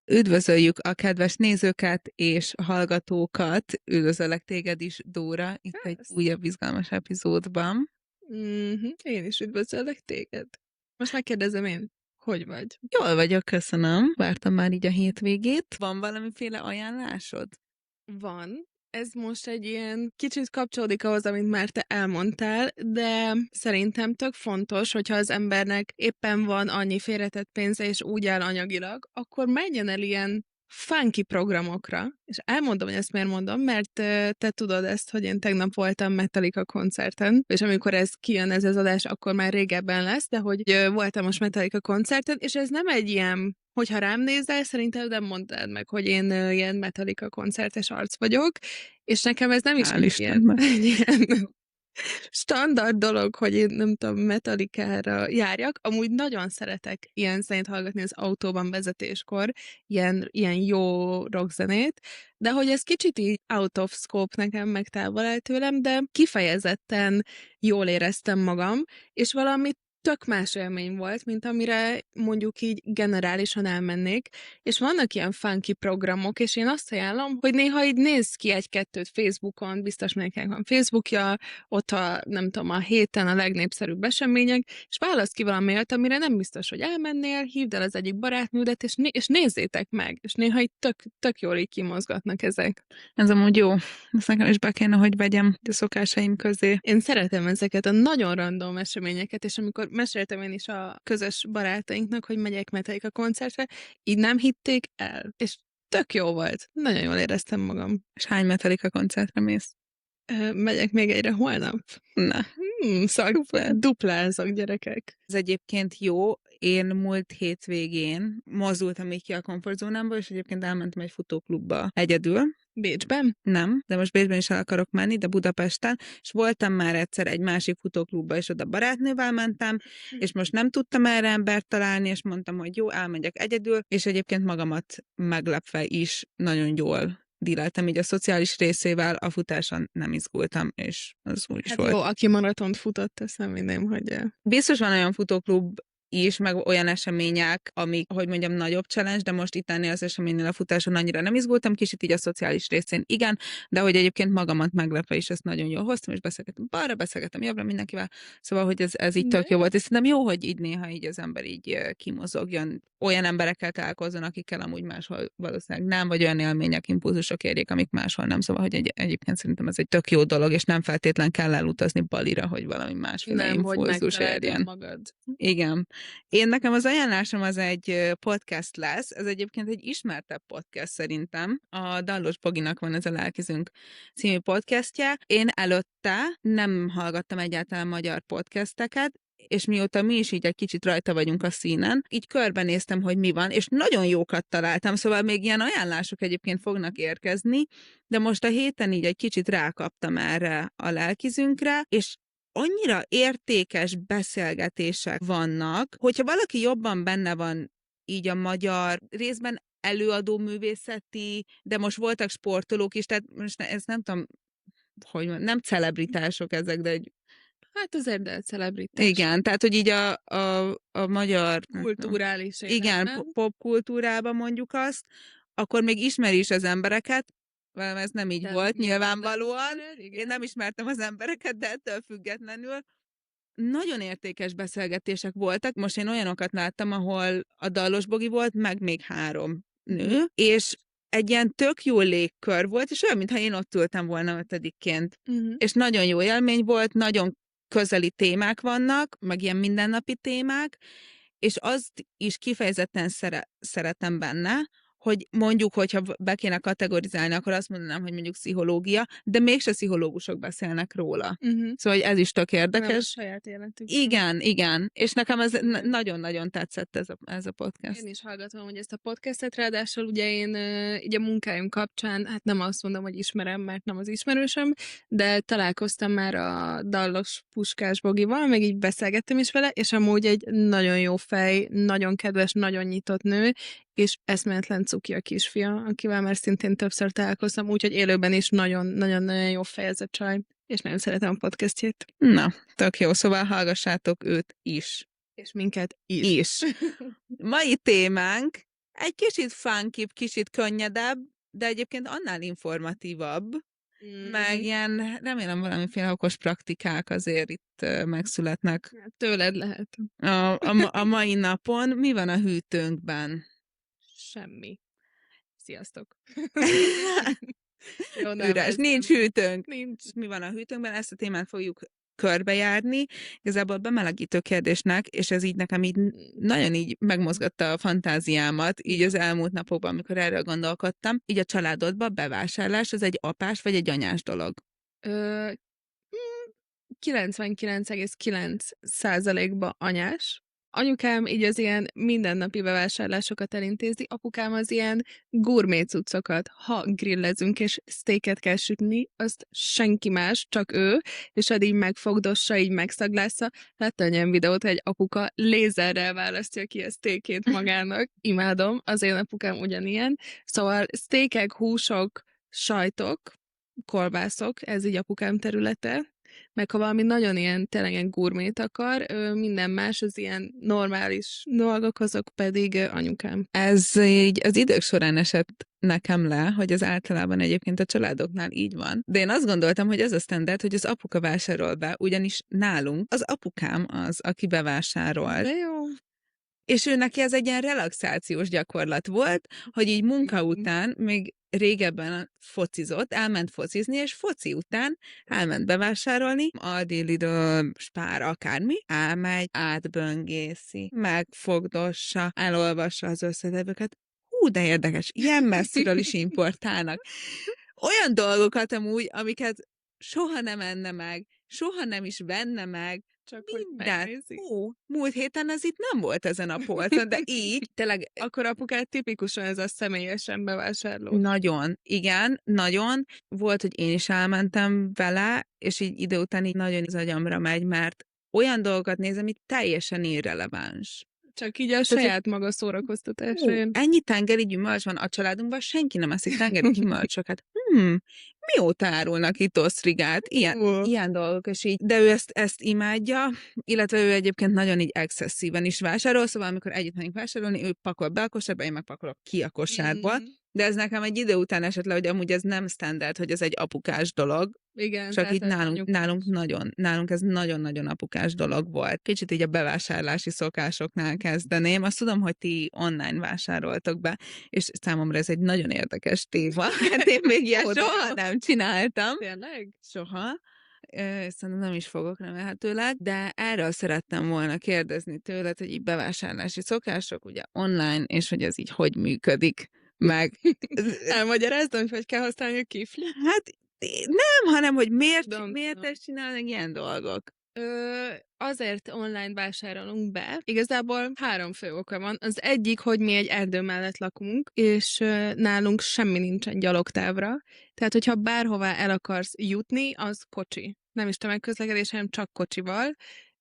Üdvözöljük a kedves nézőket és hallgatókat. Üdvözöllek téged is, Dóra, itt egy újabb izgalmas epizódban. Én is üdvözöllek téged. Most megkérdezem én, hogy vagy? Jól vagyok, köszönöm. Vártam már így a hétvégét. Van valamiféle ajánlásod? Van. Ez most egy ilyen kicsit kapcsolódik ahhoz, amit már te elmondtál, de szerintem tök fontos, hogyha az embernek éppen van annyi félretett pénze, és úgy áll anyagilag, akkor menjen el ilyen funky programokra. És elmondom, hogy ezt miért mondom, mert te tudod ezt, hogy én tegnap voltam Metallica koncerten, és amikor ez kijön ez az adás, akkor már régebben lesz, de hogy voltam most Metallica koncerten, és ez nem egy ilyen, hogyha rám nézel, szerintem nem mondtad meg, hogy én ilyen Metallica koncertes arc vagyok, és nekem ez nem is Hál' egy ilyen, Istennek. egy ilyen standard dolog, hogy én nem tudom, Metallicára járjak. Amúgy nagyon szeretek ilyen zenét hallgatni az autóban vezetéskor, ilyen jó rockzenét, de hogy ez kicsit így out of scope nekem, meg távol áll tőlem, de kifejezetten jól éreztem magam, és valami tök más élmény volt, mint amire mondjuk így generálisan elmennék, és vannak ilyen funky programok, és én azt ajánlom, hogy néha így nézz ki egy-kettőt Facebookon, biztos mindenkinek van Facebookja, ott nem tudom, a héten a legnépszerűbb események, és válasz ki valami olyat, amire nem biztos, hogy elmennél, hívd el az egyik barátnődet, és nézzétek meg, és néha így tök jól így kimozgatnak ezek. Ez amúgy jó. Ezt nekem is be kéne, hogy vegyem a szokásaim közé. Én szeretem ezeket a nagyon random eseményeket, és amikor meséltem én is a közös barátainknak, hogy megyek Metallica koncertre, így nem hitték el, és tök jó volt. Nagyon jól éreztem magam. És hány Metallica koncertre mész? Megyek még egyre holnap. Na, Duplázok, gyerekek. ez egyébként jó. Én múlt hétvégén mozdultam így ki a komfortzónámból, és egyébként elmentem egy futóklubba egyedül. Bécsben? Nem, de most Bécsben is el akarok menni, de Budapesten, és voltam már egyszer egy másik futóklubba, és oda barátnővel mentem, és most nem tudtam erre embert találni, és mondtam, hogy jó, elmegyek egyedül, és egyébként magamat meglepve is nagyon jól díleltem így a szociális részével, a futáson nem izgultam, és az úgy is volt. Jó, aki maratont futott, ezt nem hinném, hogy... Biztos van olyan futóklub is, meg olyan események, amik, hogy mondjam, nagyobb challenge, de most itt ennél az eseménynél a futáson annyira nem izgultam, kicsit így a szociális részén igen, de hogy egyébként magamat meglepve is ezt nagyon jól hoztam, és beszélgetem balra, beszélgetem jobbra mindenkivel, szóval, hogy ez így tök jó volt, és szerintem jó, hogy így néha így az ember így kimozogjon, olyan emberekkel találkozzon, akikkel amúgy máshol valószínűleg nem, vagy olyan élmények, impulzusok érjék, amik máshol nem, szóval, hogy egyébként szerintem ez egy tök jó dolog, és nem feltétlen kell elutazni Balira, hogy valami másféle impulzus érjen. Magad. Igen. Nekem az ajánlásom az egy podcast lesz, ez egyébként egy ismertebb podcast szerintem. A Dallos Boginak van ez a Lelkizünk című podcastje. Én előtte nem hallgattam egyáltalán magyar podcasteket, és mióta mi is így egy kicsit rajta vagyunk a színen, így körbenéztem, hogy mi van, és nagyon jókat találtam, szóval még ilyen ajánlások egyébként fognak érkezni, de most a héten így egy kicsit rákaptam erre a Lelkizünkre, és annyira értékes beszélgetések vannak, hogyha valaki jobban benne van így a magyar részben előadó művészeti, de most voltak sportolók is, tehát most ez nem tudom, hogy nem celebritások ezek, de egy... Hát azért de celebritás. Igen, tehát hogy így a magyar... Kulturális élet, igen, popkultúrában mondjuk azt, akkor még ismeri is az embereket, velem ez nem így De volt, nyilvánvalóan. igen. Én nem ismertem az embereket, de ettől függetlenül nagyon értékes beszélgetések voltak. Most én olyanokat láttam, ahol a Dallos Bogi volt, meg még 3 nő, és egy ilyen tök jó légkör volt, és olyan, mintha én ott ültem volna 5-ként. És nagyon jó élmény volt, nagyon közeli témák vannak, meg ilyen mindennapi témák, és azt is kifejezetten szeretem benne, hogy mondjuk, hogyha be kéne kategorizálni, akkor azt mondanám, hogy mondjuk pszichológia, de mégse pszichológusok beszélnek róla. Szóval, hogy ez is tök érdekes. Nem a saját életük. Igen. És nekem ez nagyon-nagyon tetszett ez a podcast. Én is hallgatom, hogy ezt a podcastet, ráadásul ugye én így a munkáim kapcsán, hát nem azt mondom, hogy ismerem, mert nem az ismerősöm, de találkoztam már a Dallos Puskás Bogival, meg így beszélgettem is vele, és amúgy egy nagyon jó fej, nagyon kedves, nagyon nyitott nő, és eszméletlen cuki a kisfia, akivel már szintén többször találkoztam, úgyhogy élőben is nagyon-nagyon jó fej ez a csaj, és nagyon szeretem a podcastjét. Na, tök jó, szóval hallgassátok őt is. És minket is. is. Mai témánk egy kicsit funky, kicsit könnyedebb, de egyébként annál informatívabb, meg ilyen, remélem valamiféle okos praktikák azért itt megszületnek Tőled lehet. a mai napon. Mi van a hűtőnkben? Semmi. Sziasztok. Jó, nem, Üres, ez nincs nem. hűtőnk. Nincs. Mi van a hűtőnkben? Ezt a témát fogjuk körbejárni. Igazából bemelegítő kérdésnek, és ez így nekem így nagyon így megmozgatta a fantáziámat, így az elmúlt napokban, amikor erről gondolkodtam. Így a családodba bevásárlás, az egy apás vagy egy anyás dolog? 99,9%-ba anyás. Anyukám így az ilyen mindennapi bevásárlásokat elintézi, apukám az ilyen gurmé cuccokat. Ha grillezünk és steaket kell sütni, azt senki más, csak ő, és addig megfogdossa, így megszaglásza. Láttam egy ilyen videót, hogy egy apuka lézerrel választja ki a steakét magának. Imádom, az én apukám ugyanilyen. Szóval steakek, húsok, sajtok, kolbászok, ez így apukám területe. Meg ha valami nagyon ilyen, tényleg ilyen gurmét akar, minden más, az ilyen normális dolgok, azok pedig anyukám. Ez így az idők során esett nekem le, hogy az általában egyébként a családoknál így van. De én azt gondoltam, hogy ez a standard, hogy az apuka vásárol be, ugyanis nálunk az apukám az, aki bevásárol. De jó. És ő neki ez egy ilyen relaxációs gyakorlat volt, hogy így munka után, még régebben focizott, elment focizni, és foci után elment bevásárolni, Aldi, Lidl, Spár, akármi, elmegy, átböngészi, megfogdossa, elolvassa az összetevőket. Hú, de érdekes, ilyen messziről is importálnak. Olyan dolgokat amúgy, amiket soha nem enne meg, soha nem is venne meg, Csak hogy minden. megnézi. Ó, múlt héten ez itt nem volt ezen a polcon, de így tényleg Akkor apukát tipikusan ez a személyesen bevásárló. nagyon, igen, nagyon. Volt, hogy én is elmentem vele, és így idő után így nagyon az agyamra megy, mert olyan dolgokat nézem, amit teljesen irreleváns. Csak így a saját maga szórakoztatásra jön. Ennyi tengeri gyümölcs van a családunkban, senki nem eszik tengeri gyümölcsöket. Mióta árulnak itt osztrigát? Ilyen dolgok, és így. De ő ezt imádja, illetve ő egyébként nagyon így excesszíven is vásárol, szóval amikor együtt megyünk vásárolni, ő pakol be a kosárba, én meg pakolok ki a kosárból. De ez nekem egy idő után esett le, hogy amúgy ez nem standard, hogy ez egy apukás dolog. Igen, Csak így tehát nálunk ez nagyon-nagyon apukás dolog volt. Kicsit így a bevásárlási szokásoknál kezdeném. Azt tudom, hogy ti online vásároltok be, és számomra ez egy nagyon érdekes téma. Hát én még ilyen soha nem csináltam. Tényleg? Soha. Szerintem nem is fogok remélhetőleg, de erről szerettem volna kérdezni tőled, hogy így bevásárlási szokások, ugye online, és hogy ez így hogy működik, meg... Elmagyaráztam, hogy kell használni a kifli? Hát nem, hanem hogy miért ezt csinálnak ilyen dolgok. Azért online vásárolunk be. Igazából 3 fő oka van. Az egyik, hogy mi egy erdő mellett lakunk, és nálunk semmi nincsen gyalogtávra. Tehát, hogyha bárhová el akarsz jutni, az kocsi. Nem is tömegközlekedés, hanem csak kocsival.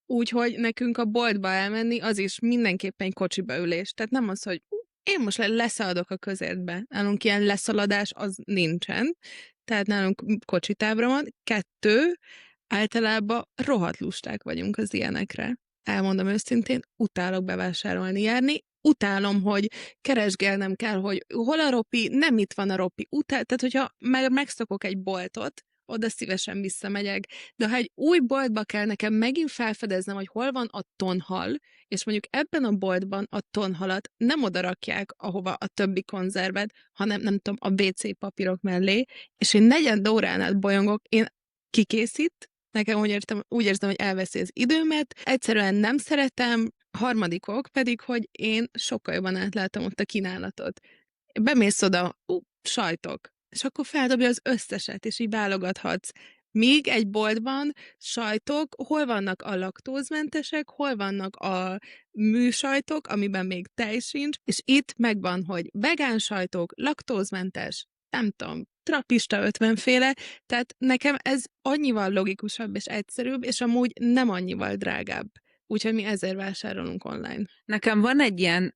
Úgyhogy nekünk a boltba elmenni, az is mindenképpen egy kocsiba ülés. Tehát nem az, hogy én most leszaladok a közértbe. Nálunk ilyen leszaladás az nincsen. Tehát nálunk kocsitávra van. 2, általában rohadt lusták vagyunk az ilyenekre. Elmondom őszintén, utálok bevásárolni, járni, utálom, hogy keresgélnem kell, hogy hol a ropi, nem itt van a ropi. Tehát, hogyha megszokok egy boltot, oda szívesen visszamegyek, de ha egy új boltba kell nekem megint felfedeznem, hogy hol van a tonhal, és mondjuk ebben a boltban a tonhalat nem oda rakják, ahova a többi konzervet, hanem nem tudom, a WC papírok mellé, és én 4 órán át bolyongok, én kikészít, nekem úgy érzem, hogy elveszi az időmet, egyszerűen nem szeretem, harmadikok pedig, hogy én sokkal jobban átlátom ott a kínálatot. Bemész oda, sajtok, és akkor feldobja az összeset, és így válogathatsz. Míg egy boltban sajtok, hol vannak a laktózmentesek, hol vannak a műsajtok, amiben még tej sincs, és itt megvan, hogy vegán sajtok, laktózmentes, nem tudom, trapista 50 féle, tehát nekem ez annyival logikusabb és egyszerűbb, és amúgy nem annyival drágább. úgyhogy mi ezért vásárolunk online. Nekem van egy ilyen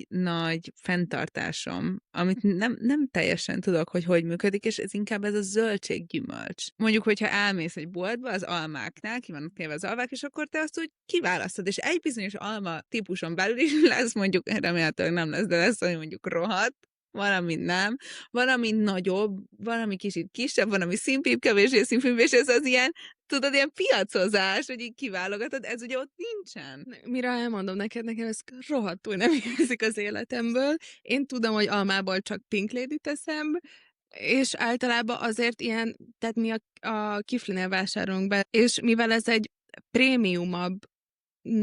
nagy fenntartásom, amit nem teljesen tudok, hogy működik, és ez inkább ez a zöldséggyümölcs. Mondjuk, hogyha elmész egy boltba, az almáknál, ki vannak téve az almák, és akkor te azt úgy kiválasztod, és egy bizonyos alma típuson belül is lesz, mondjuk, remélhetőleg nem lesz, de lesz, hogy mondjuk rohadt, van, ami nem, van, ami nagyobb, van, ami kicsit kisebb, van, ami színpibb, kevésbé színpibb, és ez az ilyen, tudod, ilyen piacozás, hogy így kiválogatod, ez ugye ott nincsen. Mire elmondom neked, nekem ez rohadtul nem érzik az életemből. Én tudom, hogy almából csak Pink Lady teszem, és általában azért ilyen, tehát mi a Kiflinél vásárolunk be, és mivel ez egy prémiumabb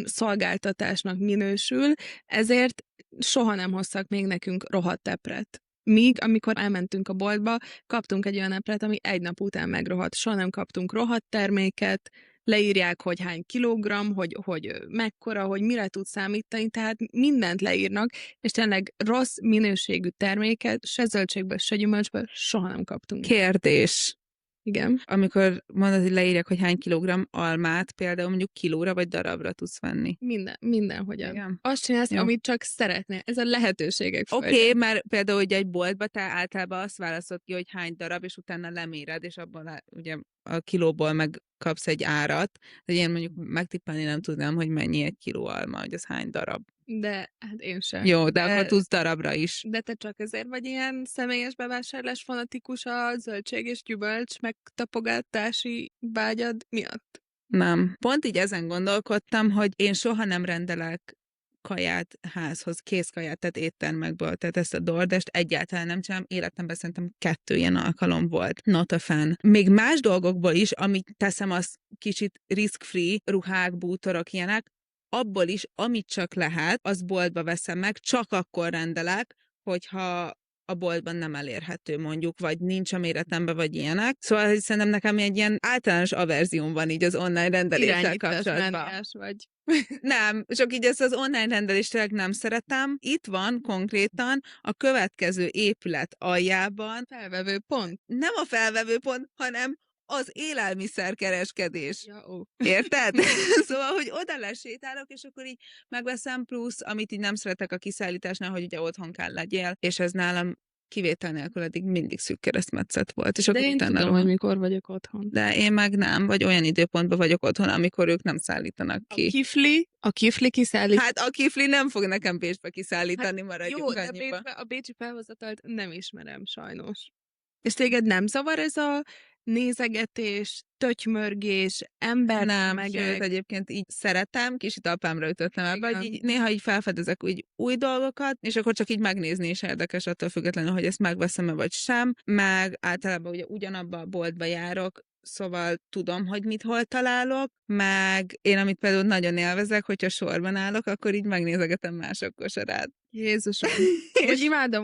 szolgáltatásnak minősül, ezért soha nem hoztak még nekünk rohadt epret. Míg, amikor elmentünk a boltba, kaptunk egy olyan epret, ami egy nap után megrohadt. Soha nem kaptunk rohadt terméket, leírják, hogy hány kilogramm, hogy mekkora, hogy mire tud számítani, tehát mindent leírnak, és tényleg rossz minőségű terméket se zöldségből, se gyümölcsből soha nem kaptunk. Kérdés. Igen. Amikor mondod, hogy leírják, hogy hány kilogramm almát, például mondjuk kilóra vagy darabra tudsz venni. Mindenhogyan. Igen. Azt csinálsz, Jó. amit csak szeretnél. Ez a lehetőségek földje. Oké, mert például ugye egy boltba te általában azt választod ki, hogy hány darab, és utána leméred, és abban ugye a kilóból megkapsz egy árat. De én mondjuk megtippelni nem tudnám, hogy mennyi egy kiló alma, hogy az hány darab. De hát én sem. Jó, de akkor tudsz darabra is. De te csak ezért vagy ilyen személyes bevásárlás fanatikus a zöldség és gyümölcs megtapogatási vágyad miatt? Nem. Pont így ezen gondolkodtam, hogy én soha nem rendelek kaját házhoz, készkaját, tehát éttermekből, tehát ezt a DoorDash-t egyáltalán nem csinálom, életemben szerintem 2 ilyen alkalom volt. Not a fan. Még más dolgokból is, amit teszem, az kicsit risk-free, ruhák, bútorok, ilyenek, abból is, amit csak lehet, az boltba veszem meg, csak akkor rendelek, hogyha a boltban nem elérhető mondjuk, vagy nincs a méretemben, vagy ilyenek. Szóval hogy szerintem nekem egy ilyen általános averzióm van így az online rendeléssel kapcsolatban. Vagy. Nem, csak így ezt az online rendelést tényleg nem szeretem. Itt van konkrétan a következő épület aljában Felvevő pont. nem a felvevő pont, hanem az élelmiszerkereskedés. Ja, ó. Érted? Szóval, hogy oda lesétálok, és akkor így megveszem, plusz, amit így nem szeretek a kiszállításnál, hogy ugye otthon kell legyél, és ez nálam kivétel nélkül eddig mindig szűk keresztmetszet volt. És De akkor én utána tudom, rohan. hogy mikor vagyok otthon. De én meg nem, vagy olyan időpontban vagyok otthon, amikor ők nem szállítanak ki. A kifli kiszállít. Hát a kifli nem fog nekem Pécsbe kiszállítani, maradjunk Jó, de annyiba. a bécsi felhozatalt nem ismerem sajnos. És téged nem zavar ez a nézegetés, tötymörgés, ember Nem, tömegek? sőt, egyébként így szeretem, kicsit apámra ütöttem ebbe, Igen. hogy így néha így felfedezek úgy új dolgokat, és akkor csak így megnézni is érdekes attól függetlenül, hogy ezt megveszem-e vagy sem, meg általában ugye ugyanabba a boltba járok, szóval tudom, hogy mit hol találok, meg én, amit például nagyon élvezek, hogyha sorban állok, akkor így megnézegetem mások kosarát. Jézusom. Hogy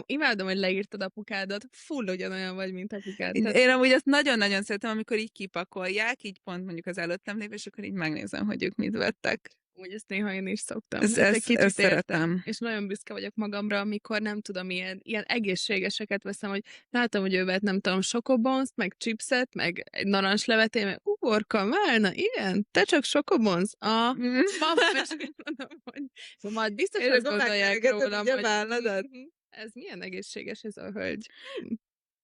imádom, hogy leírtad apukádat. Full ugyanolyan vagy, mint apukád. Tehát Én amúgy azt nagyon-nagyon szeretem, amikor így kipakolják, így pont mondjuk az előttem lévő, és akkor így megnézem, hogy ők mit vettek. úgy ezt néha én is szoktam. Ezt egy kicsit értem. szeretem. És nagyon büszke vagyok magamra, amikor nem tudom, ilyen egészségeseket veszem, hogy látom, hogy ő vett, nem tudom, sokobonzt, meg chipset, meg egy narancsleveté, meg uborka, válna, igen, te csak sokobonz. Mondom, hogy majd biztos azt gondolják rólam, hogy ez milyen egészséges ez a hölgy.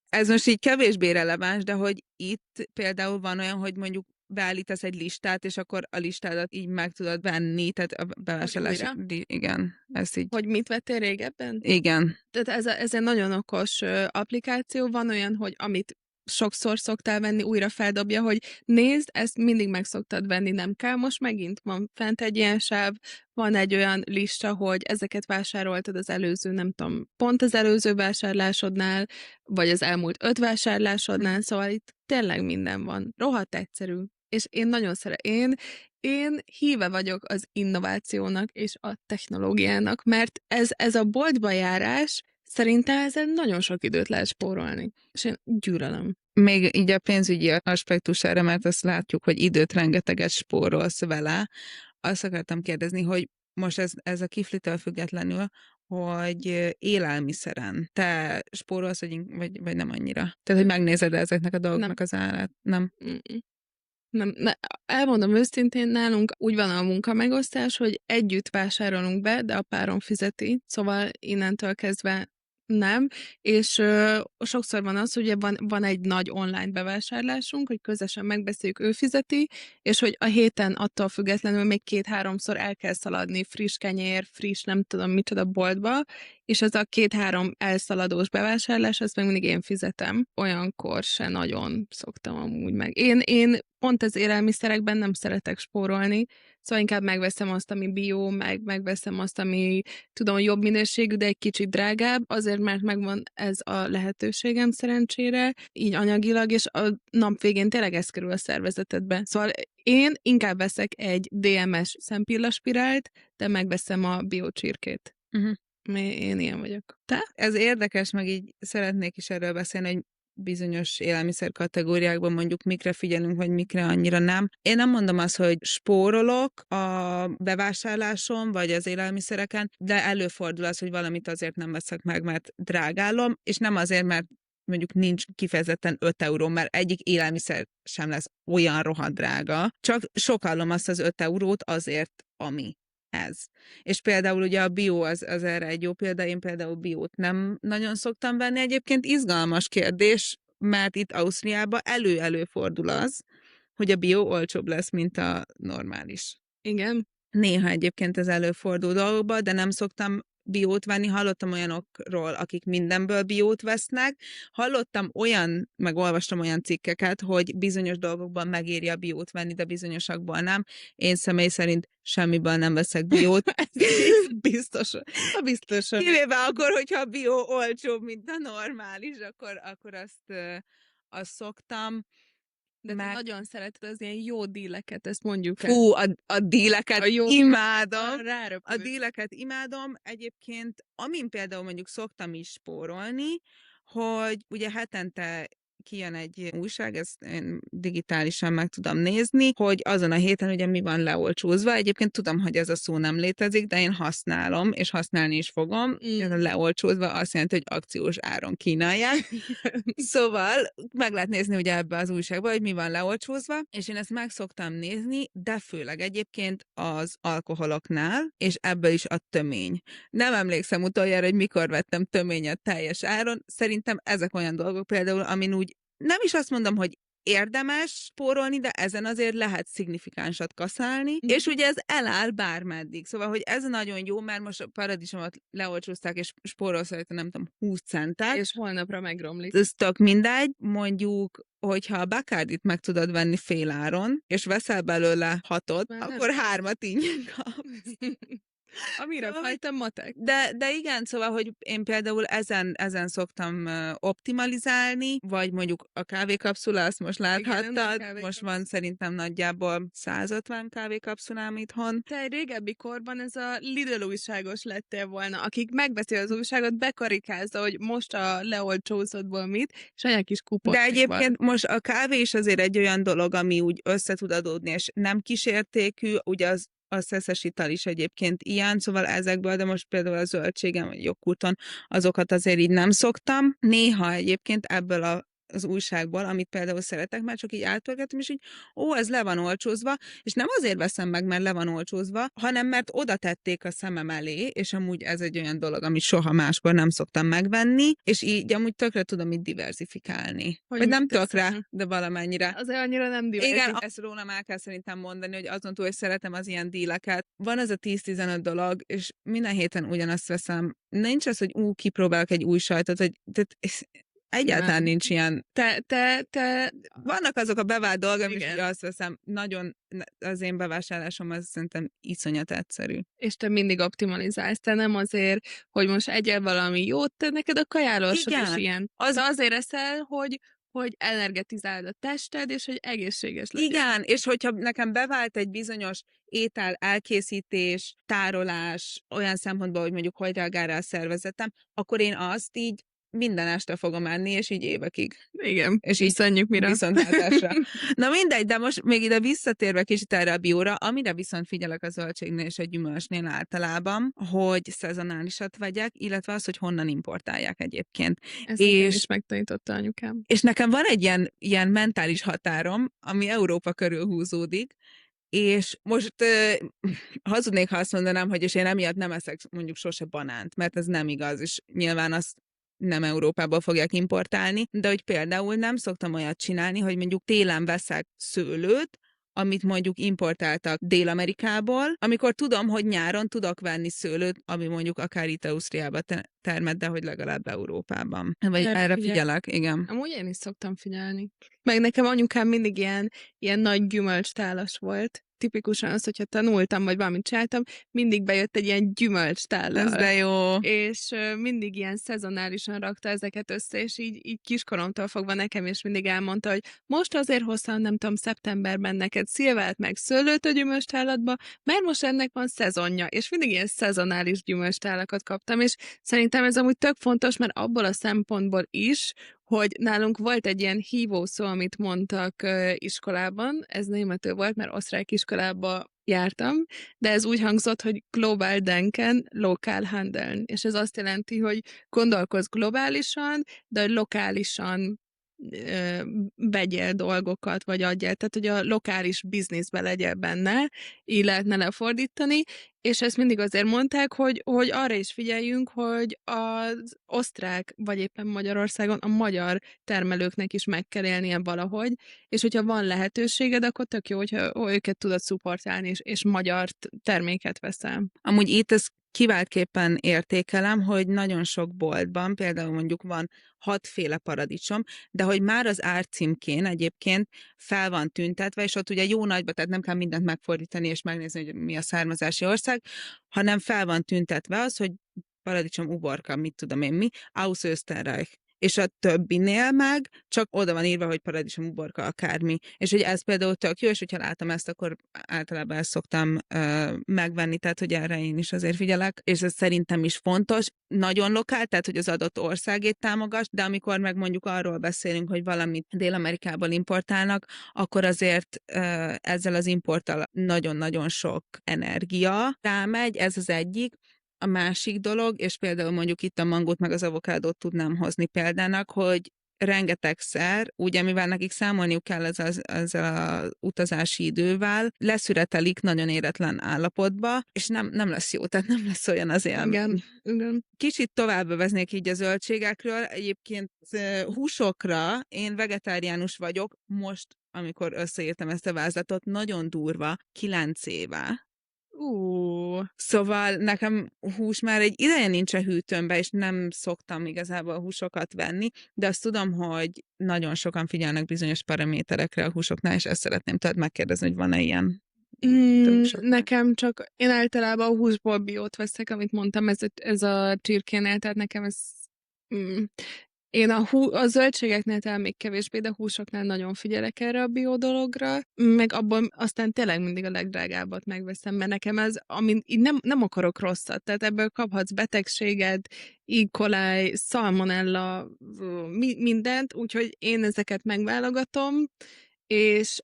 Ez most így kevésbé releváns, de hogy itt például van olyan, hogy mondjuk beállítasz egy listát, és akkor a listádat így meg tudod venni, tehát a bevásárlás. Igen, ez így. Hogy mit vettél régebben? Igen. Tehát ez egy nagyon okos applikáció. Van olyan, hogy amit sokszor szoktál venni, újra feldobja, hogy nézd, ezt mindig meg szoktad venni, nem kell, most megint van fent egy ilyen sáv, van egy olyan lista, hogy ezeket vásároltad az előző, nem tudom, pont az előző vásárlásodnál, vagy az elmúlt 5 vásárlásodnál, szóval itt tényleg minden van. Rohadt egyszerű. És én nagyon szeretem. Én híve vagyok az innovációnak és a technológiának, mert ez a boltba járás, szerintem ezzel nagyon sok időt lehet spórolni. És én gyűlölöm. Még így a pénzügyi aspektusára, mert azt látjuk, hogy időt rengeteget spórolsz vele. Azt akartam kérdezni, hogy most ez a kiflitől függetlenül, hogy élelmiszeren te spórolsz, vagy nem annyira? Tehát, hogy megnézed ezeknek a dolgoknak az árát? Nem? Elmondom őszintén, nálunk úgy van a munkamegosztás, hogy együtt vásárolunk be, de a párom fizeti, szóval innentől kezdve nem, és sokszor van az, hogy van egy nagy online bevásárlásunk, hogy közösen megbeszéljük, ő fizeti, és hogy a héten attól függetlenül még 2-3-szor el kell szaladni friss kenyér, friss nem tudom micsoda boltba, és ez a 2-3 elszaladós bevásárlás, ezt meg mindig én fizetem. Olyankor se nagyon szoktam amúgy meg. Én pont az élelmiszerekben nem szeretek spórolni, szóval inkább megveszem azt, ami bio, megveszem azt, ami tudom, jobb minőségű, de egy kicsit drágább, azért, mert megvan ez a lehetőségem szerencsére, így anyagilag, és a nap végén tényleg ez kerül a szervezetedbe. Szóval én inkább veszek egy DMS szempillaspirált, de megveszem a biocsirkét. Én ilyen vagyok. Te? Ez érdekes, meg így szeretnék is erről beszélni, hogy bizonyos élelmiszer kategóriákban mondjuk mikre figyelünk, vagy mikre annyira nem. Én nem mondom azt, hogy spórolok a bevásárláson, vagy az élelmiszereken, de előfordul az, hogy valamit azért nem veszek meg, mert drágálom, és nem azért, mert mondjuk nincs kifejezetten 5 euró, mert egyik élelmiszer sem lesz olyan rohadt drága, csak sokallom azt az 5 eurót azért, ami ez. És például ugye a bio az erre egy jó példa, én például biót nem nagyon szoktam venni. Egyébként izgalmas kérdés, mert itt Ausztriában előfordul az, hogy a bio olcsóbb lesz, mint a normális. Igen. Néha egyébként ez előfordul dolgokban, de nem szoktam biót venni. Hallottam olyanokról, akik mindenből biót vesznek. Hallottam meg olvastam olyan cikkeket, hogy bizonyos dolgokban megéri a biót venni, de bizonyosakból nem. Én személy szerint semmiből nem veszek biót. Biztos. Kivéve akkor, hogyha a bio olcsóbb, mint a normális, akkor azt szoktam. De te nagyon szereted az ilyen jó díleket, ezt mondjuk el. Fú, a díleket imádom. A díleket imádom. Egyébként, amin például mondjuk szoktam is spórolni, hogy ugye hetente kijön egy újság, ezt én digitálisan meg tudom nézni, hogy azon a héten ugye mi van leolcsózva. Egyébként tudom, hogy ez a szó nem létezik, de én használom, és használni is fogom. Ez a leolcsózva azt jelenti, hogy akciós áron kínálják. Szóval meg lehet nézni ugye ebbe az újságba, hogy mi van leolcsózva, és én ezt meg szoktam nézni, de főleg egyébként az alkoholoknál, és ebből is a tömény. Nem emlékszem utoljára, hogy mikor vettem töményet teljes áron. Szerintem ezek olyan dolgok például, amin úgy nem is azt mondom, hogy érdemes spórolni, de ezen azért lehet szignifikánsat kaszálni, és ugye ez eláll bármeddig. Szóval, hogy ez nagyon jó, mert most a paradicsomot leolcsózták, és spórolsz rajta, nem tudom, 20 centet. És holnapra megromlik. Ez tök mindegy, mondjuk, hogyha a Bacardit meg tudod venni féláron, és veszel belőle 6-ot, akkor 3-at ingyen kapsz. Amire fajtam matek. De igen, szóval, hogy én például ezen szoktam optimalizálni, vagy mondjuk a kávékapszula, azt most láthattad, most van szerintem nagyjából 150 kávékapszulám itthon. Te egy régebbi korban ez a Lidl újságos lettél volna, akik megveszi az újságot, bekarikázza, hogy most a leolcsózottból mit, és olyan kis kupon. De egyébként most a kávé is azért egy olyan dolog, ami úgy össze tud adódni, és nem kísértékű, ugye a szeszes ital is egyébként ilyen, szóval ezekből, de most például a zöldségem, vagy joghurton, azokat azért így nem szoktam. Néha egyébként ebből az újságból, amit például szeretek, mert csak így átpörgetem, és így, ez le van olcsózva, és nem azért veszem meg, mert le van olcsózva, hanem mert oda tették a szemem elé, és amúgy ez egy olyan dolog, amit soha máskor nem szoktam megvenni, és így amúgy tökre tudom így diversifikálni. Vagy nem tökre, de valamennyire. Azért annyira nem diversifikálni. Igen, ezt rólam el kell szerintem mondani, hogy azon túl, hogy szeretem az ilyen díleket. Van az a 10-15 dolog, és minden héten ugyanazt veszem. Nincs az, hogy kipróbálok egy új sajtot, hogy egyáltalán nincs ilyen. Te... Vannak azok a bevált dolgok, és azt veszem, nagyon, az én bevásárlásom az szerintem iszonyat egyszerű. És te mindig optimalizálsz, te nem azért, hogy most egyél valami jót, te neked a kajálósod is ilyen. Az azért eszel, hogy energetizálod a tested, és hogy egészséges legyen. Igen, és hogyha nekem bevált egy bizonyos étel, elkészítés, tárolás, olyan szempontból, hogy mondjuk hogy reagál rá a szervezetem, akkor én azt így minden este fogom enni, és így évekig. Igen, És így köszönjük mira. viszontlátásra. Na mindegy, de most még ide visszatérve kicsit erre a bióra, amire viszont figyelek a zöldségnél és a gyümölcsnél általában, hogy szezonálisat vegyek, illetve az, hogy honnan importálják egyébként. Ezt nekem is megtanította anyukám. És nekem van egy ilyen mentális határom, ami Európa körül húzódik, és most hazudnék, ha azt mondanám, hogy és én emiatt nem eszek mondjuk sose banánt, mert ez nem igaz, és nyilván azt nem Európából fogják importálni, de hogy például nem szoktam olyat csinálni, hogy mondjuk télen veszek szőlőt, amit mondjuk importáltak Dél-Amerikából, amikor tudom, hogy nyáron tudok venni szőlőt, ami mondjuk akár itt Ausztriába termett, de hogy legalább Európában. Vagy erre figyelek, igen. Amúgy én is szoktam figyelni. Meg nekem anyukám mindig ilyen nagy gyümölcstálas volt. Tipikusan az, hogyha tanultam, vagy valamit csináltam, mindig bejött egy ilyen gyümölcstállal. Ez de jó. És mindig ilyen szezonálisan rakta ezeket össze, és így kiskoromtól fogva nekem is mindig elmondta, hogy most azért hoztam, nem tudom, szeptemberben neked szilvát meg szőlőt a gyümölcstállatba, mert most ennek van szezonja, és mindig ilyen szezonális gyümölcstálakat kaptam, és szerintem ez amúgy tök fontos, mert abból a szempontból is, hogy nálunk volt egy ilyen hívószó, amit mondtak iskolában, ez németül volt, mert osztrák iskolába jártam, de ez úgy hangzott, hogy global denken, lokál handeln, és ez azt jelenti, hogy gondolkozz globálisan, de hogy lokálisan vegyél dolgokat, vagy adjál, tehát hogy a lokális bizniszbe legyél benne, így lehetne lefordítani, és ezt mindig azért mondták, hogy arra is figyeljünk, hogy az osztrák, vagy éppen Magyarországon a magyar termelőknek is meg kell élnie valahogy, és hogyha van lehetőséged, akkor tök jó, hogyha őket tudod szupportálni, és magyar terméket veszel. Amúgy itt ez kiváltképpen értékelem, hogy nagyon sok boltban, például mondjuk van 6 féle paradicsom, de hogy már az árcímkén egyébként fel van tüntetve, és ott ugye jó nagyba, tehát nem kell mindent megfordítani és megnézni, hogy mi a származási ország, hanem fel van tüntetve az, hogy paradicsom uborka, mit tudom én mi, aus Österreich. És a többinél meg csak oda van írva, hogy paradicsom uborka akármi. És hogy ez például tök jó, és hogyha látom ezt, akkor általában ezt szoktam megvenni, tehát hogy erre én is azért figyelek, és ez szerintem is fontos. Nagyon lokál, tehát hogy az adott országét támogass, de amikor meg mondjuk arról beszélünk, hogy valamit Dél-Amerikából importálnak, akkor azért ezzel az importtal nagyon-nagyon sok energia rámegy, ez az egyik. A másik dolog, és például mondjuk itt a mangót meg az avokádót tudnám hozni példának, hogy rengetegszer, ugye mivel nekik számolniuk kell ezzel az utazási idővel, leszüretelik nagyon éretlen állapotba, és nem lesz jó, tehát nem lesz olyan az élmény. Igen. Kicsit tovább veznék így a zöldségekről. Egyébként húsokra én vegetáriánus vagyok, most, amikor összeírtam ezt a vázlatot, nagyon durva, 9 éve. Szóval nekem hús már egy ideje nincs a hűtőmbe, és nem szoktam igazából húsokat venni, de azt tudom, hogy nagyon sokan figyelnek bizonyos paraméterekre a húsoknál, és ezt szeretném tehát megkérdezni, hogy van-e ilyen? Nekem csak, én általában a húsból biót veszek, amit mondtam, ez a csirkénél, tehát nekem ez... Én a zöldségeknél talán még kevésbé, de húsoknál nagyon figyelek erre a bió dologra, meg abból aztán tényleg mindig a legdrágábbat megveszem, mert nekem ez, amin így nem akarok rosszat, tehát ebből kaphatsz betegséged, E. coli, salmonella, mindent, úgyhogy én ezeket megválogatom, és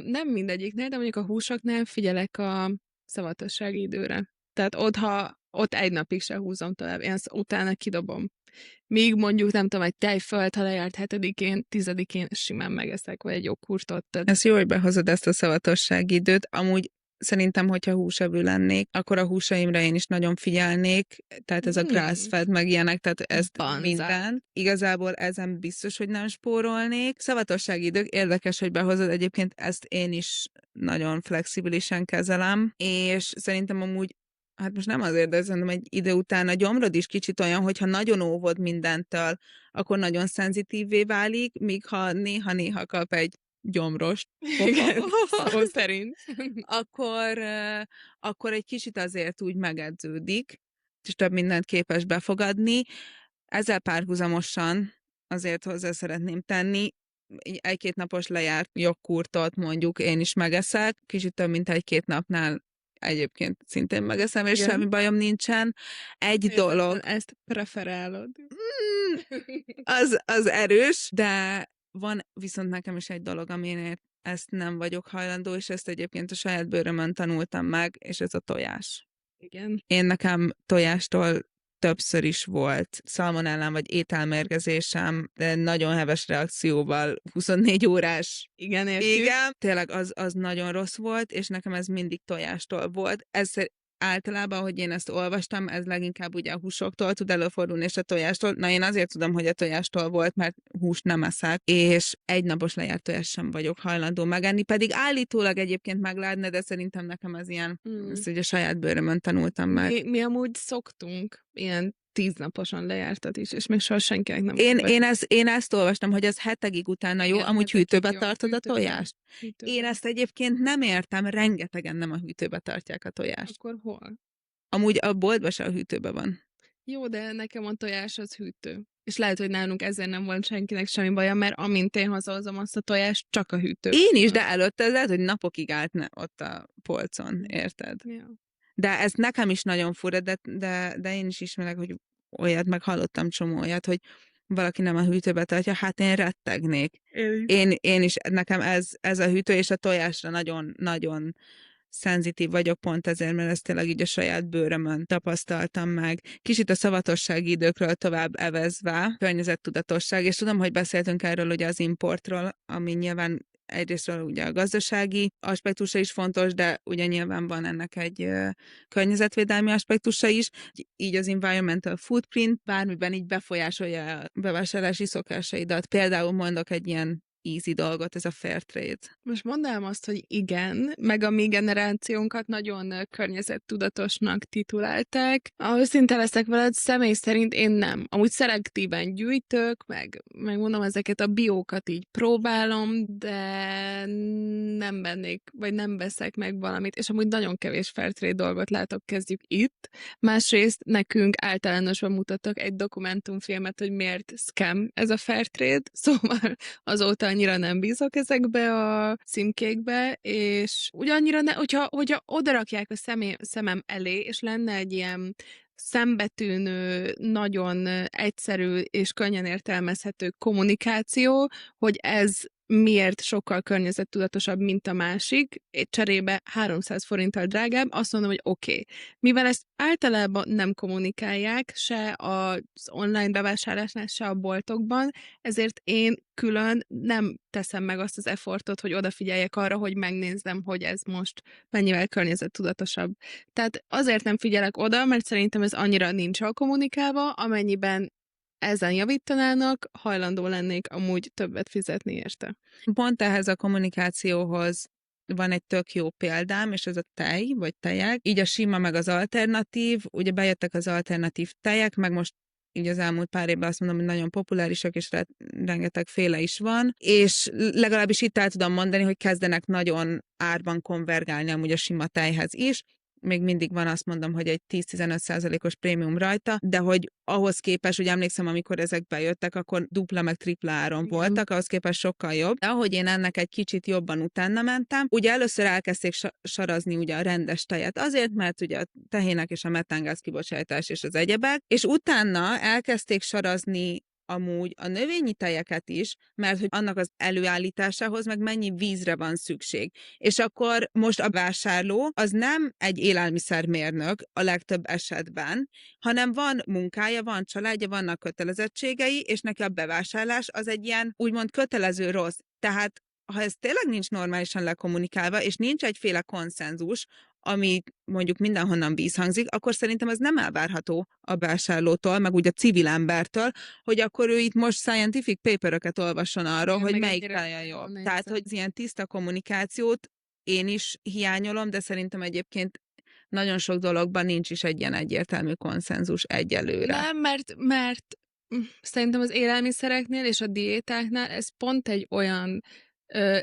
nem mindegyiknél, de mondjuk a húsoknál figyelek a szavatossági időre. Tehát ott egy napig se húzom tovább, én azt utána kidobom. Míg mondjuk, nem tudom, egy tejfölt, ha lejárt 7-én, 10-én simán megeszek, vagy egy joghurtot. Ez jó, hogy behozod ezt a szavatossági időt. Amúgy szerintem, hogyha húsevő lennék, akkor a húsaimra én is nagyon figyelnék, tehát ez a grass-fed, meg ilyenek, tehát ez minden. Igazából ezen biztos, hogy nem spórolnék. Szavatossági idők, érdekes, hogy behozod, egyébként ezt én is nagyon flexibilisen kezelem, és szerintem amúgy hát most nem azért, de szerintem egy idő után a gyomrod is kicsit olyan, hogyha nagyon óvod mindentől, akkor nagyon szenzitívvé válik, míg ha néha-néha kap egy gyomrost, szó szerint, akkor egy kicsit azért úgy megedződik, és több mindent képes befogadni. Ezzel párhuzamosan azért hozzá szeretném tenni, egy-két napos lejárt joghurtot mondjuk én is megeszek, kicsit több mint egy-két napnál egyébként szintén megeszem, és semmi bajom nincsen. Egy dolog. Ezt preferálod. az erős, de van viszont nekem is egy dolog, aminél ezt nem vagyok hajlandó, és ezt egyébként a saját bőrömön tanultam meg, és ez a tojás. Igen. Én nekem tojástól többször is volt szalmonellám vagy ételmérgezésem, de nagyon heves reakcióval 24 órás. Igen, értjük. Igen, tényleg az nagyon rossz volt, és nekem ez mindig tojástól volt. Ez általában, ahogy én ezt olvastam, ez leginkább ugye a húsoktól tud előfordulni, és a tojástól. Na, én azért tudom, hogy a tojástól volt, mert húst nem eszek, és egynapos lejárt tojást sem vagyok hajlandó megenni, pedig állítólag egyébként meg lehetne, de szerintem nekem ez ilyen, ezt ugye saját bőrömön tanultam meg. Mi amúgy szoktunk ilyen 10 naposan lejártat is, és még soha senkinek nem. Én ezt olvastam, hogy az hetegig utána jó, Igen, amúgy hetekig hűtőbe jó. tartod a Hűtőbe. tojást. Én ezt egyébként nem értem, rengetegen nem a hűtőbe tartják a tojást. Akkor hol? Amúgy a boltban se a hűtőbe van. Jó, de nekem a tojás az hűtő. És lehet, hogy nálunk ezért nem volt senkinek semmi baja, mert amint én hazahozom azt a tojást, csak a hűtő. Én is, de előtte ez lehet, hogy napokig állt ott a polcon, érted? Ja. De ez nekem is nagyon fura, de én is ismerek, hogy olyat, meg hallottam csomó olyat, hogy valaki nem a hűtőbe tartja, hát én rettegnék. Én is, nekem ez a hűtő, és a tojásra nagyon szenzitív vagyok pont ezért, mert ezt tényleg így a saját bőrömön tapasztaltam meg. Kicsit a szavatossági időkről tovább evezve, környezettudatosság, és tudom, hogy beszéltünk erről ugye az importról, ami nyilván egyrésztről ugye a gazdasági aspektusa is fontos, de ugye nyilván van ennek egy környezetvédelmi aspektusa is. Így az environmental footprint bármiben így befolyásolja a bevásárlási szokásaidat. Például mondok egy ilyen easy dolgot, ez a fair trade. Most mondanám azt, hogy igen, meg a mi generációnkat nagyon környezettudatosnak titulálták. Ahhoz szinte leszek veled, személy szerint én nem. Amúgy szelektíven gyűjtök, meg mondom, ezeket a biókat így próbálom, de nem vennék, vagy nem veszek meg valamit, és amúgy nagyon kevés fair trade dolgot látok, kezdjük itt. Másrészt nekünk általánosban mutattak egy dokumentumfilmet, hogy miért scam ez a fair trade, szóval azóta annyira nem bízok ezekbe a címkékbe, és ugyannyira hogyha odarakják a szemem elé, és lenne egy ilyen szembetűnő, nagyon egyszerű és könnyen értelmezhető kommunikáció, hogy ez miért sokkal környezettudatosabb, mint a másik, cserébe 300 forinttal drágább, azt mondom, hogy oké. Mivel ezt általában nem kommunikálják, se az online bevásárlásnál, se a boltokban, ezért én külön nem teszem meg azt az effortot, hogy odafigyeljek arra, hogy megnézzem, hogy ez most mennyivel környezettudatosabb. Tehát azért nem figyelek oda, mert szerintem ez annyira nincs kommunikálva, amennyiben ezen javítanának, hajlandó lennék amúgy többet fizetni érte. Pont ehhez a kommunikációhoz van egy tök jó példám, és ez a tej, vagy tejek. Így a sima meg az alternatív, ugye bejöttek az alternatív tejek, meg most így az elmúlt pár évben azt mondom, hogy nagyon populárisak, és rengeteg féle is van, és legalábbis itt el tudom mondani, hogy kezdenek nagyon árban konvergálni amúgy a sima tejhez is. Még mindig van, azt mondom, hogy egy 10-15%-os prémium rajta, de hogy ahhoz képest, hogy emlékszem, amikor ezek bejöttek, akkor dupla meg tripla áron voltak, ahhoz képest sokkal jobb. De ahogy én ennek egy kicsit jobban utána mentem, ugye először elkezdték sarazni ugye a rendes tejet azért, mert ugye a tehének és a metángáz kibocsátás és az egyebek, és utána elkezdték sarazni amúgy a növényi tejeket is, mert hogy annak az előállításához meg mennyi vízre van szükség. És akkor most a vásárló az nem egy élelmiszermérnök a legtöbb esetben, hanem van munkája, van családja, vannak kötelezettségei, és neki a bevásárlás az egy ilyen úgymond kötelező rossz. Tehát ha ez tényleg nincs normálisan lekommunikálva, és nincs egyféle konszenzus, ami mondjuk mindenhonnan vízhangzik, akkor szerintem ez nem elvárható a vásárlótól, meg úgy a civil embertől, hogy akkor ő itt most scientific paperöket olvasson arról, hogy melyik teje jobb. Tehát, hogy ilyen tiszta kommunikációt én is hiányolom, de szerintem egyébként nagyon sok dologban nincs is egy ilyen egyértelmű konszenzus egyelőre. Nem, mert szerintem az élelmiszereknél és a diétáknál ez pont egy olyan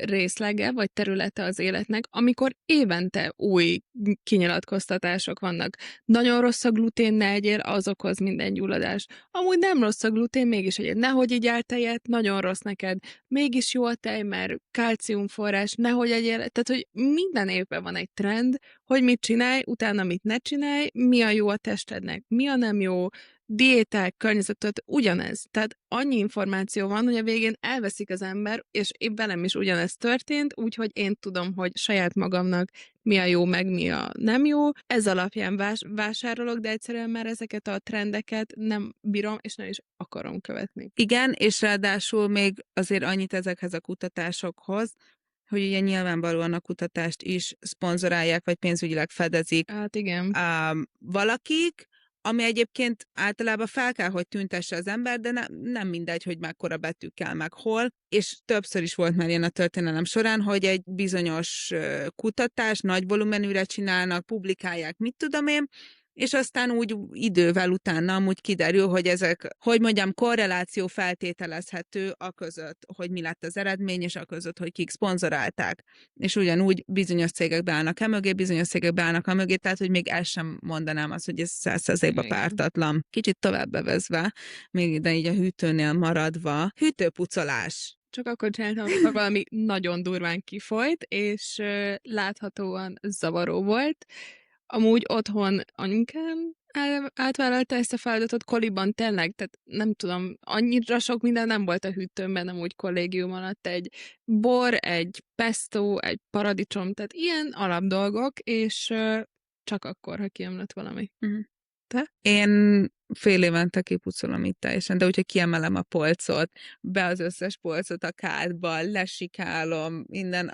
részlege vagy területe az életnek, amikor évente új kinyilatkoztatások vannak. Nagyon rossz a glutén, ne egyél, az okoz minden gyulladást. Amúgy nem rossz a glutén, mégis egyél. Nehogy igyál tejet, nagyon rossz neked. Mégis jó a tej, mert kalciumforrás, nehogy egyél. Tehát, hogy minden évben van egy trend, hogy mit csinálj, utána mit ne csinálj, mi a jó a testednek, mi a nem jó, diéták, környezetet ugyanez. Tehát annyi információ van, hogy a végén elveszik az ember, és én velem is ugyanez történt, úgyhogy én tudom, hogy saját magamnak mi a jó, meg mi a nem jó. Ez alapján vásárolok, de egyszerűen már ezeket a trendeket nem bírom, és nem is akarom követni. Igen, és ráadásul még azért annyit ezekhez a kutatásokhoz, hogy ugye nyilvánvalóan a kutatást is szponzorálják, vagy pénzügyileg fedezik Hát igen. Valakik, ami egyébként általában fel kell, hogy tüntesse az ember, de nem mindegy, hogy mekkora betűkkel, meg hol, és többször is volt már ilyen a történelem során, hogy egy bizonyos kutatás nagy volumenűre csinálnak, publikálják, mit tudom én, és aztán úgy idővel utána amúgy kiderül, hogy ezek, hogy mondjam, korreláció feltételezhető a között, hogy mi lett az eredmény, és a között, hogy kik szponzorálták. És ugyanúgy bizonyos cégek beállnak mögé, bizonyos cégek beállnak mögé, tehát hogy még el sem mondanám azt, hogy ez 100%-ban pártatlan. Kicsit tovább bevezve, még ide így a hűtőnél maradva, hűtőpucolás. Csak akkor csináltam, amikor valami nagyon durván kifolyt, és láthatóan zavaró volt. Amúgy otthon anyukám átvállalta ezt a feladatot koliban tényleg, tehát nem tudom, annyira sok minden nem volt a hűtőmben, amúgy kollégium alatt egy bor, egy pesto, egy paradicsom, tehát ilyen alapdolgok, és csak akkor, ha kiömlött valami. Te? Én fél évente kipucolom itt teljesen, de úgyhogy kiemelem a polcot, be az összes polcot a kádba, lesikálom, minden,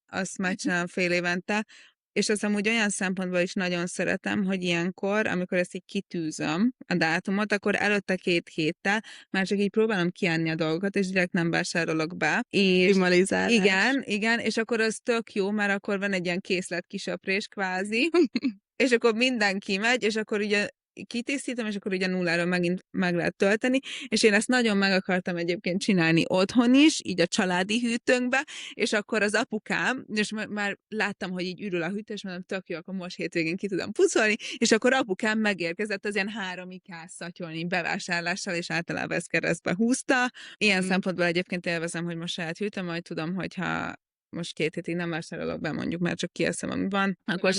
azt megcsinálom fél évente, és azt amúgy olyan szempontból is nagyon szeretem, hogy ilyenkor, amikor ezt így kitűzöm, a dátumot, akkor előtte 2 héttel már csak így próbálom kienni a dolgokat, és direkt nem vásárolok be. És igen, és akkor az tök jó, mert akkor van egy ilyen készletkisaprés kvázi, és akkor mindenki megy, és akkor ugye kitisztítom, és akkor ugye nulláról megint meg lehet tölteni, és én ezt nagyon meg akartam egyébként csinálni otthon is, így a családi hűtőnkbe, és akkor az apukám, és már láttam, hogy így ürül a hűtő, és mondom, tök jó, akkor most hétvégén ki tudom pucolni, és akkor apukám megérkezett az ilyen 3 ikás szatyolni bevásárlással, és általában ezt keresztbe húzta. Ilyen szempontból egyébként élvezem, hogy most saját hűtöm, majd tudom, hogyha most 2 hétig nem vásárolok be, mondjuk, mert csak kieszem, ami van, akkor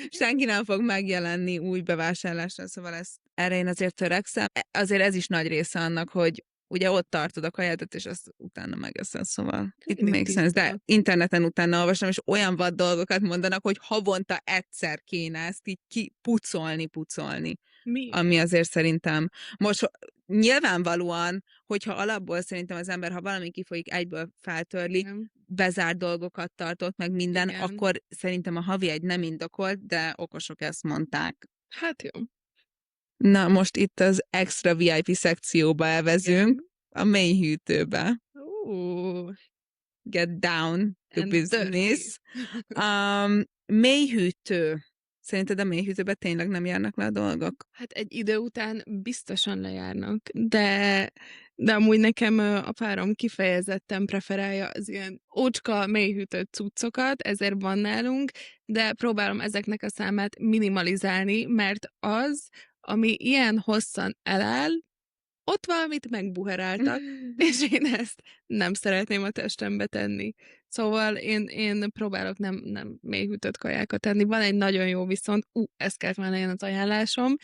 senki nem fog megjelenni új bevásárlásra, szóval erre én azért törekszem. Azért ez is nagy része annak, hogy ugye ott tartod a kajádat, és azt utána megeszed, szóval itt még sense. De interneten utána olvastam, és olyan vad dolgokat mondanak, hogy havonta egyszer kéne ezt így pucolni. Ami azért szerintem most nyilvánvalóan, hogyha alapból szerintem az ember, ha valami kifolyik, egyből feltörli, bezárt dolgokat tartott, meg minden, akkor szerintem a havi egy nem indokolt, de okosok ezt mondták. Hát jó. Na, most itt az extra VIP szekcióba elvezünk, a mély hűtőbe. Get down to business. Mély hűtő. Szerinted a mély hűtőben tényleg nem járnak le a dolgok? Hát egy idő után biztosan lejárnak, de amúgy nekem a párom kifejezetten preferálja az ilyen ócska, mélyhűtött cuccokat, ezért van nálunk, de próbálom ezeknek a számát minimalizálni, mert az, ami ilyen hosszan eláll, ott valamit megbuheráltak, és én ezt nem szeretném a testembe tenni. Szóval én próbálok nem mélyhűtött kajákat tenni. Van egy nagyon jó viszont, ez kellett volna legyen az ajánlásom,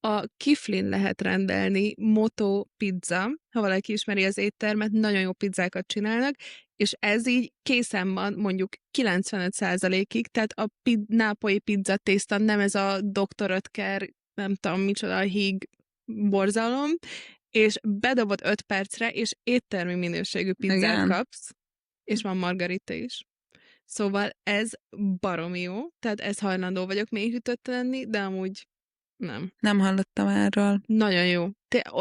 a Kiflin lehet rendelni Moto Pizza, ha valaki ismeri az éttermet, nagyon jó pizzákat csinálnak, és ez így készen van mondjuk 95%-ig, tehát a nápolyi pizza tészta nem ez a Dr. Oetker, nem tudom micsoda, híg borzalom, és bedobod 5 percre, és éttermi minőségű pizzát kapsz, és van margarita is. Szóval ez baromi jó, tehát ez hajlandó vagyok mélyhűtött lenni, de amúgy nem. Nem hallottam erről. Nagyon jó.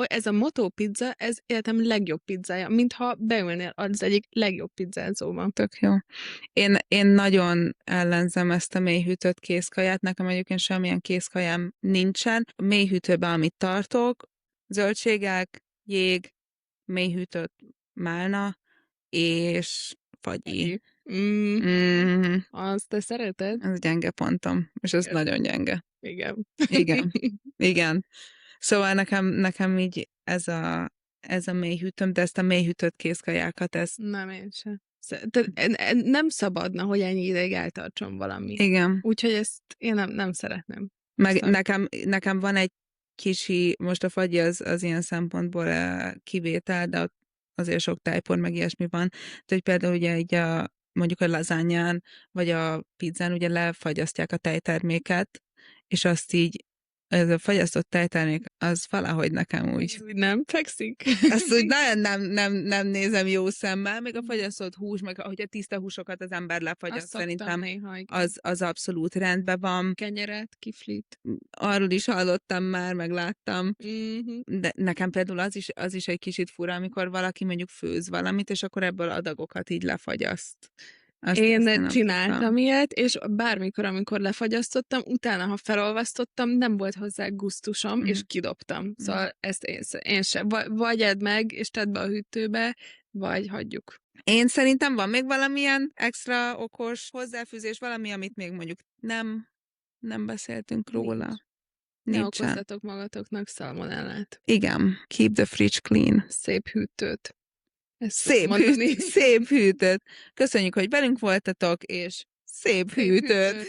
Ez a Moto pizza, ez életem legjobb pizzája, mintha beülnél az egyik legjobb pizzázóban. Tök jó. Én nagyon ellenzem ezt a mélyhűtött kézkaját, nekem egyébként semmilyen kézkajám nincsen. A mélyhűtőben, amit tartok, zöldségek, jég, mélyhűtött málna, és fagyi. Azt te szereted? Ez gyenge pontom, és ez nagyon gyenge. Igen. Szóval nekem így ez a mélyhűtőm, de ezt a mélyhűtött kézkajákat, nem, én sem. Nem szabadna, hogy ennyi ideig eltartson valami. Igen. Úgyhogy ezt én nem szeretném. Meg nekem van egy kicsi, most a fagyi az ilyen szempontból kivétel, de ott azért sok tájpor meg ilyesmi van. Tehát, hogy például ugye így mondjuk a lazányán, vagy a pizzán ugye lefagyasztják a tejterméket, és azt így, ez a fagyasztott tejtermék, az valahogy nekem úgy. Ez úgy nem fekszik. Ezt úgy nagyon nem nézem jó szemmel, még a fagyasztott hús, meg ahogy a tiszta húsokat az ember lefagyaszt, szerintem néha, az abszolút rendben van. Kenyeret, kiflit. Arról is hallottam már, meg láttam. Mhm. De nekem például az is egy kicsit fura, amikor valaki mondjuk főz valamit, és akkor ebből adagokat így lefagyaszt. Én csináltam ilyet, és bármikor, amikor lefagyasztottam, utána, ha felolvasztottam, nem volt hozzá gusztusom, és kidobtam. Szóval ezt én sem. Vagy edd meg, és tedd be a hűtőbe, vagy hagyjuk. Én szerintem van még valamilyen extra okos hozzáfűzés, valami, amit még mondjuk nem beszéltünk róla. Ne okozzatok magatoknak szalmonellát. Igen. Keep the fridge clean. Szép hűtőt. Szép hűtőt. Köszönjük, hogy velünk voltatok, és szép hűtőt.